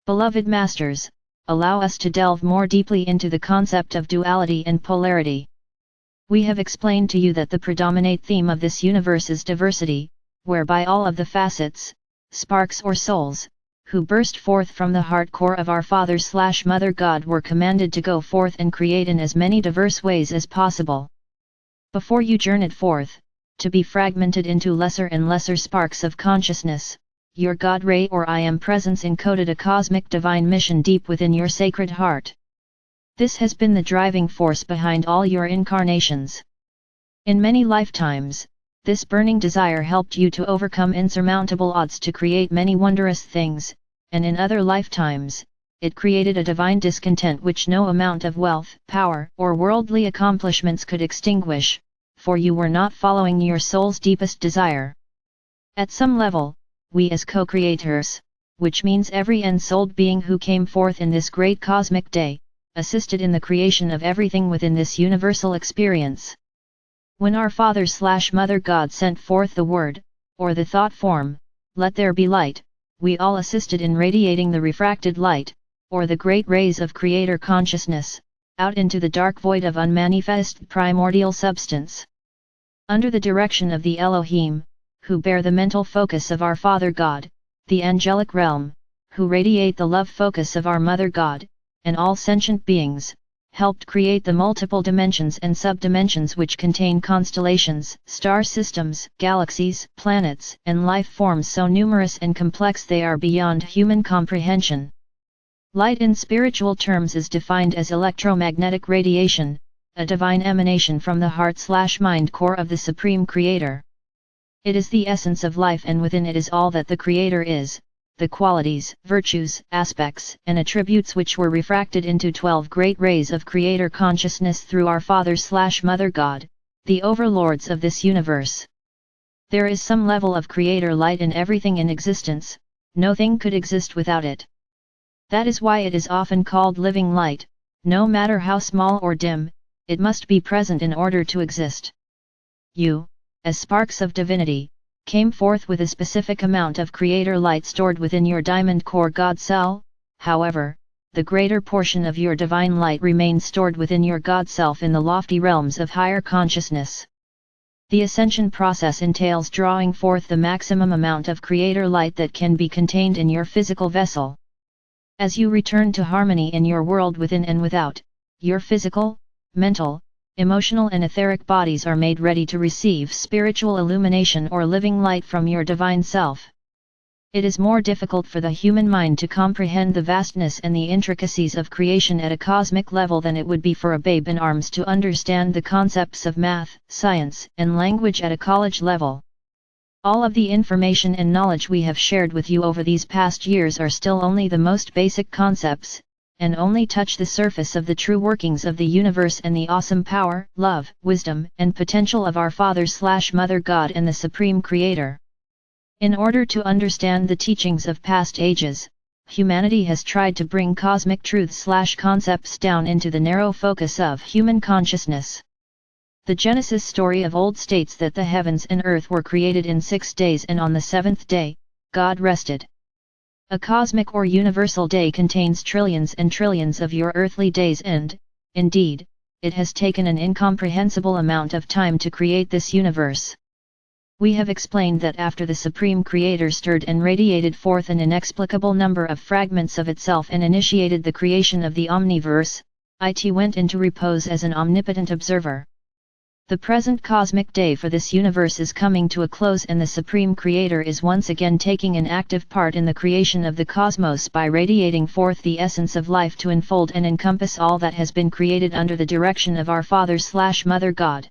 Beloved Masters, allow us to delve more deeply into the concept of duality and polarity. We have explained to you that the predominant theme of this universe is diversity, whereby all of the facets, sparks or souls, who burst forth from the heart core of our Father/Mother God were commanded to go forth and create in as many diverse ways as possible. Before you journeyed forth, to be fragmented into lesser and lesser sparks of consciousness, your God Ray or I Am Presence encoded a cosmic divine mission deep within your sacred heart. This has been the driving force behind all your incarnations. In many lifetimes, this burning desire helped you to overcome insurmountable odds to create many wondrous things, and in other lifetimes, it created a divine discontent which no amount of wealth, power, or worldly accomplishments could extinguish, for you were not following your soul's deepest desire. At some level, we as co-creators, which means every ensouled being who came forth in this great cosmic day, assisted in the creation of everything within this universal experience. When our Father/Mother God sent forth the word, or the thought form, "Let there be light," we all assisted in radiating the refracted light, or the great rays of Creator consciousness, out into the dark void of unmanifest primordial substance. Under the direction of the Elohim, who bear the mental focus of our Father God, the angelic realm, who radiate the love focus of our Mother God, and all sentient beings, helped create the multiple dimensions and subdimensions which contain constellations, star systems, galaxies, planets, and life forms so numerous and complex they are beyond human comprehension. Light in spiritual terms is defined as electromagnetic radiation, a divine emanation from the heart/mind core of the Supreme Creator. It is the essence of life, and within it is all that the Creator is, the qualities, virtues, aspects, and attributes which were refracted into 12 great rays of Creator consciousness through our Father/Mother God, the overlords of this universe. There is some level of Creator light in everything in existence, no thing could exist without it. That is why it is often called living light. No matter how small or dim, it must be present in order to exist. You, as sparks of divinity, came forth with a specific amount of Creator light stored within your diamond core God cell. However, the greater portion of your divine light remains stored within your God self in the lofty realms of higher consciousness. The ascension process entails drawing forth the maximum amount of Creator light that can be contained in your physical vessel. As you return to harmony in your world within and without, your physical, mental, emotional and etheric bodies are made ready to receive spiritual illumination or living light from your divine self. It is more difficult for the human mind to comprehend the vastness and the intricacies of creation at a cosmic level than it would be for a babe in arms to understand the concepts of math, science, and language at a college level. All of the information and knowledge we have shared with you over these past years are still only the most basic concepts, and only touch the surface of the true workings of the universe and the awesome power, love, wisdom, and potential of our Father/Mother God and the Supreme Creator. In order to understand the teachings of past ages, humanity has tried to bring cosmic truths/concepts down into the narrow focus of human consciousness. The Genesis story of old states that the heavens and earth were created in 6 days, and on the 7th day, God rested. A cosmic or universal day contains trillions and trillions of your earthly days, and, indeed, it has taken an incomprehensible amount of time to create this universe. We have explained that after the Supreme Creator stirred and radiated forth an inexplicable number of fragments of itself and initiated the creation of the omniverse, it went into repose as an omnipotent observer. The present cosmic day for this universe is coming to a close, and the Supreme Creator is once again taking an active part in the creation of the cosmos by radiating forth the essence of life to enfold and encompass all that has been created under the direction of our Father/Mother God.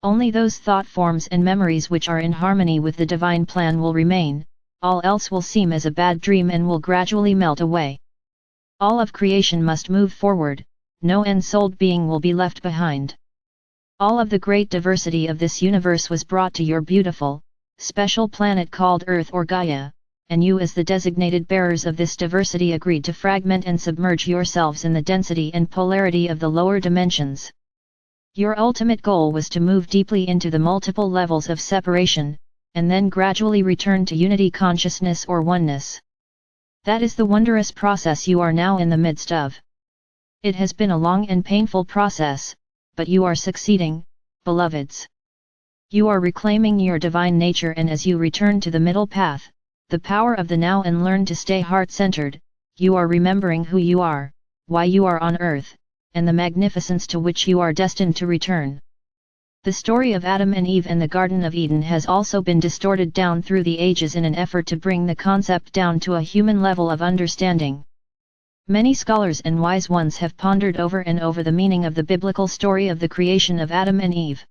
Only those thought forms and memories which are in harmony with the divine plan will remain, all else will seem as a bad dream and will gradually melt away. All of creation must move forward, no ensouled being will be left behind. All of the great diversity of this universe was brought to your beautiful, special planet called Earth or Gaia, and you as the designated bearers of this diversity agreed to fragment and submerge yourselves in the density and polarity of the lower dimensions. Your ultimate goal was to move deeply into the multiple levels of separation, and then gradually return to unity consciousness or oneness. That is the wondrous process you are now in the midst of. It has been a long and painful process, but you are succeeding, beloveds. You are reclaiming your divine nature, and as you return to the middle path, the power of the now, and learn to stay heart-centered, you are remembering who you are, why you are on earth, and the magnificence to which you are destined to return. The story of Adam and Eve and the Garden of Eden has also been distorted down through the ages in an effort to bring the concept down to a human level of understanding. Many scholars and wise ones have pondered over and over the meaning of the biblical story of the creation of Adam and Eve.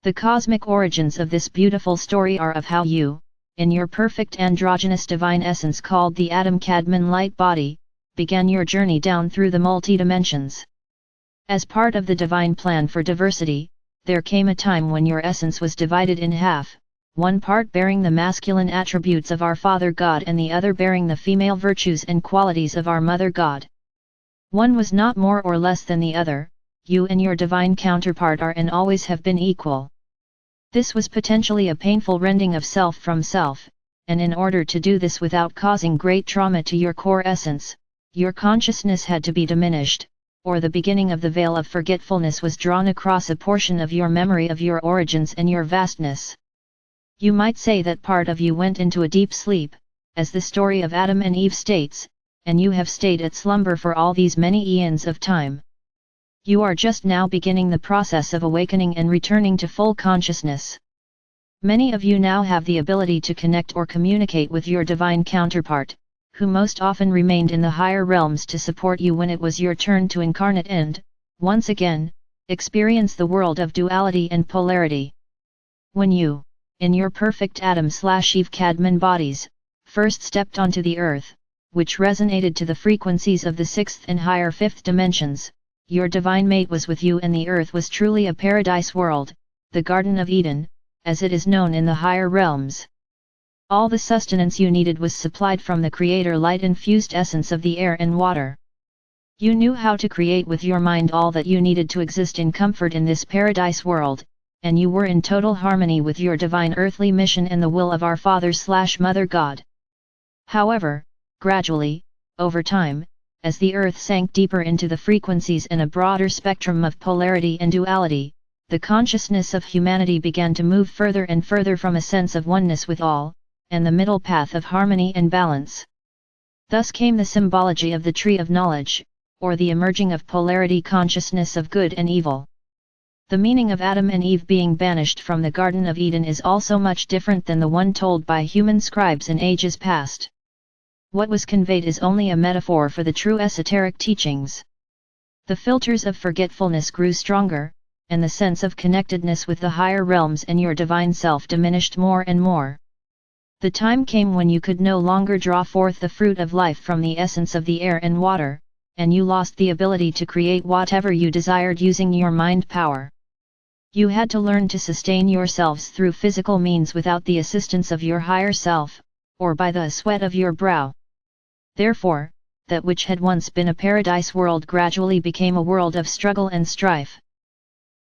The cosmic origins of this beautiful story are of how you, in your perfect androgynous divine essence called the Adam-Kadmon light body, began your journey down through the multi-dimensions. As part of the divine plan for diversity, there came a time when your essence was divided in half, one part bearing the masculine attributes of our Father God and the other bearing the female virtues and qualities of our Mother God. One was not more or less than the other. You and your divine counterpart are and always have been equal. This was potentially a painful rending of self from self, and in order to do this without causing great trauma to your core essence, your consciousness had to be diminished, or the beginning of the veil of forgetfulness was drawn across a portion of your memory of your origins and your vastness. You might say that part of you went into a deep sleep, as the story of Adam and Eve states, and you have stayed at slumber for all these many eons of time. You are just now beginning the process of awakening and returning to full consciousness. Many of you now have the ability to connect or communicate with your divine counterpart, who most often remained in the higher realms to support you when it was your turn to incarnate and, once again, experience the world of duality and polarity. When you, in your perfect Adam/Eve Kadmon bodies, first stepped onto the earth, which resonated to the frequencies of the sixth and higher fifth dimensions, your divine mate was with you, and the earth was truly a paradise world, the Garden of Eden, as it is known in the higher realms. All the sustenance you needed was supplied from the Creator light-infused essence of the air and water. You knew how to create with your mind all that you needed to exist in comfort in this paradise world, and you were in total harmony with your divine earthly mission and the will of our Father/Mother God. However, gradually, over time, as the earth sank deeper into the frequencies and a broader spectrum of polarity and duality, the consciousness of humanity began to move further and further from a sense of oneness with all, and the middle path of harmony and balance. Thus came the symbology of the tree of knowledge, or the emerging of polarity consciousness of good and evil. The meaning of Adam and Eve being banished from the Garden of Eden is also much different than the one told by human scribes in ages past. What was conveyed is only a metaphor for the true esoteric teachings. The filters of forgetfulness grew stronger, and the sense of connectedness with the higher realms and your divine self diminished more and more. The time came when you could no longer draw forth the fruit of life from the essence of the air and water, and you lost the ability to create whatever you desired using your mind power. You had to learn to sustain yourselves through physical means without the assistance of your higher self, or by the sweat of your brow. Therefore, that which had once been a paradise world gradually became a world of struggle and strife.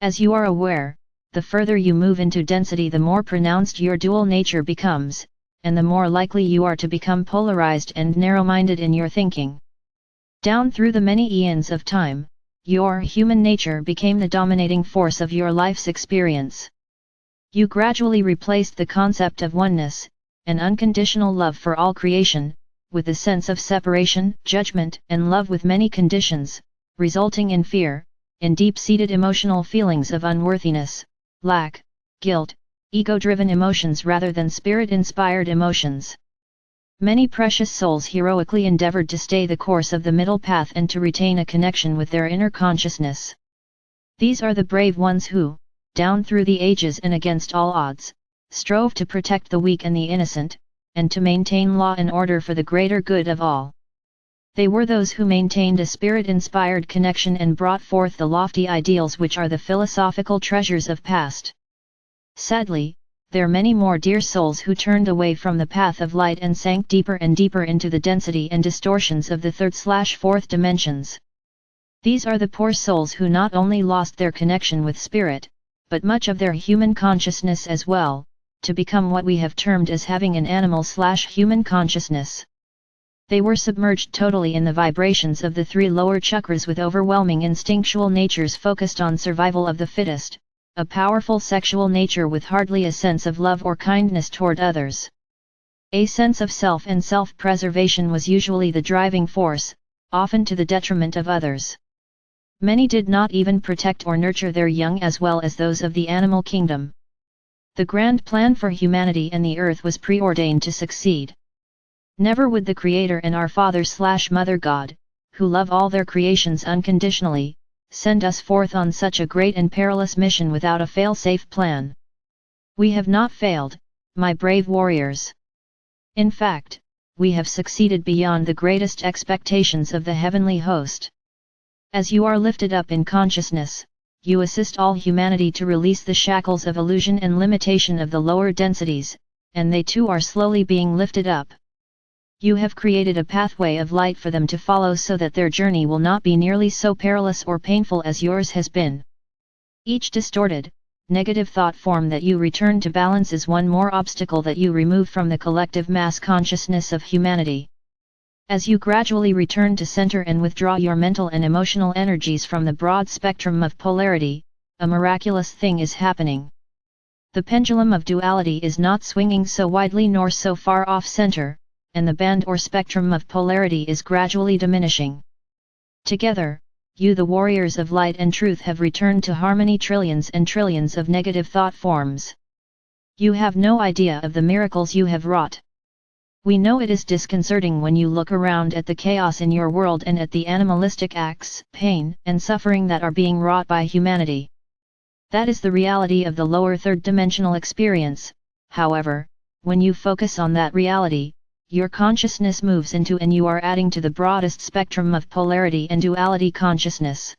As you are aware, the further you move into density, the more pronounced your dual nature becomes, and the more likely you are to become polarized and narrow-minded in your thinking. Down through the many eons of time, your human nature became the dominating force of your life's experience. You gradually replaced the concept of oneness, and unconditional love for all creation, with a sense of separation, judgment, and love with many conditions, resulting in fear, in deep-seated emotional feelings of unworthiness, lack, guilt, ego-driven emotions rather than spirit-inspired emotions. Many precious souls heroically endeavored to stay the course of the middle path and to retain a connection with their inner consciousness. These are the brave ones who, down through the ages and against all odds, strove to protect the weak and the innocent, and to maintain law and order for the greater good of all. They were those who maintained a spirit-inspired connection and brought forth the lofty ideals which are the philosophical treasures of past. Sadly, there are many more dear souls who turned away from the path of light and sank deeper and deeper into the density and distortions of the third/fourth dimensions. These are the poor souls who not only lost their connection with spirit, but much of their human consciousness as well, to become what we have termed as having an animal/human consciousness. They were submerged totally in the vibrations of the 3 lower chakras with overwhelming instinctual natures focused on survival of the fittest, a powerful sexual nature with hardly a sense of love or kindness toward others. A sense of self and self-preservation was usually the driving force, often to the detriment of others. Many did not even protect or nurture their young as well as those of the animal kingdom. The grand plan for humanity and the earth was preordained to succeed. Never would the Creator and our Father/Mother God, who love all their creations unconditionally, send us forth on such a great and perilous mission without a fail-safe plan. We have not failed, my brave warriors. In fact, we have succeeded beyond the greatest expectations of the heavenly host. As you are lifted up in consciousness, you assist all humanity to release the shackles of illusion and limitation of the lower densities, and they too are slowly being lifted up. You have created a pathway of light for them to follow so that their journey will not be nearly so perilous or painful as yours has been. Each distorted, negative thought form that you return to balance is one more obstacle that you remove from the collective mass consciousness of humanity. As you gradually return to center and withdraw your mental and emotional energies from the broad spectrum of polarity, a miraculous thing is happening. The pendulum of duality is not swinging so widely nor so far off center, and the band or spectrum of polarity is gradually diminishing. Together, you the warriors of light and truth have returned to harmony trillions and trillions of negative thought forms. You have no idea of the miracles you have wrought. We know it is disconcerting when you look around at the chaos in your world and at the animalistic acts, pain, and suffering that are being wrought by humanity. That is the reality of the lower third-dimensional experience. However, when you focus on that reality, your consciousness moves into and you are adding to the broadest spectrum of polarity and duality consciousness.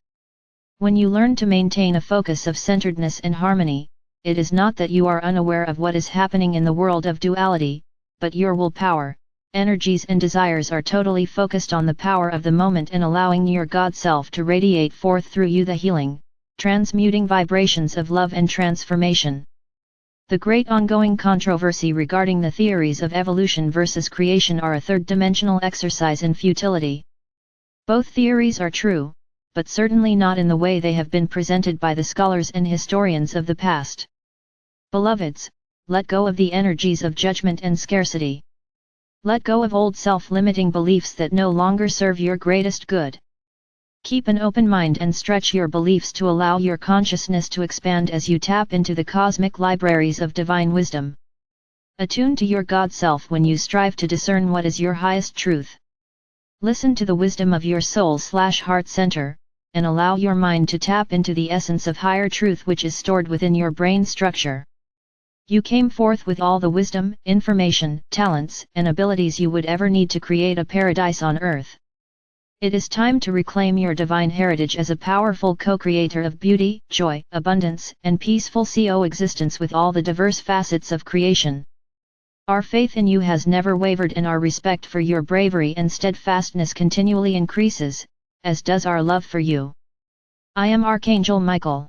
When you learn to maintain a focus of centeredness and harmony, it is not that you are unaware of what is happening in the world of duality, but your willpower, energies and desires are totally focused on the power of the moment and allowing your God Self to radiate forth through you the healing, transmuting vibrations of love and transformation. The great ongoing controversy regarding the theories of evolution versus creation are a third-dimensional exercise in futility. Both theories are true, but certainly not in the way they have been presented by the scholars and historians of the past. Beloveds, let go of the energies of judgment and scarcity. Let go of old self-limiting beliefs that no longer serve your greatest good. Keep an open mind and stretch your beliefs to allow your consciousness to expand as you tap into the cosmic libraries of divine wisdom. Attune to your God Self when you strive to discern what is your highest truth. Listen to the wisdom of your soul/heart center, and allow your mind to tap into the essence of higher truth which is stored within your brain structure. You came forth with all the wisdom, information, talents, and abilities you would ever need to create a paradise on earth. It is time to reclaim your divine heritage as a powerful co-creator of beauty, joy, abundance, and peaceful coexistence with all the diverse facets of creation. Our faith in you has never wavered and our respect for your bravery and steadfastness continually increases, as does our love for you. I am Archangel Michael.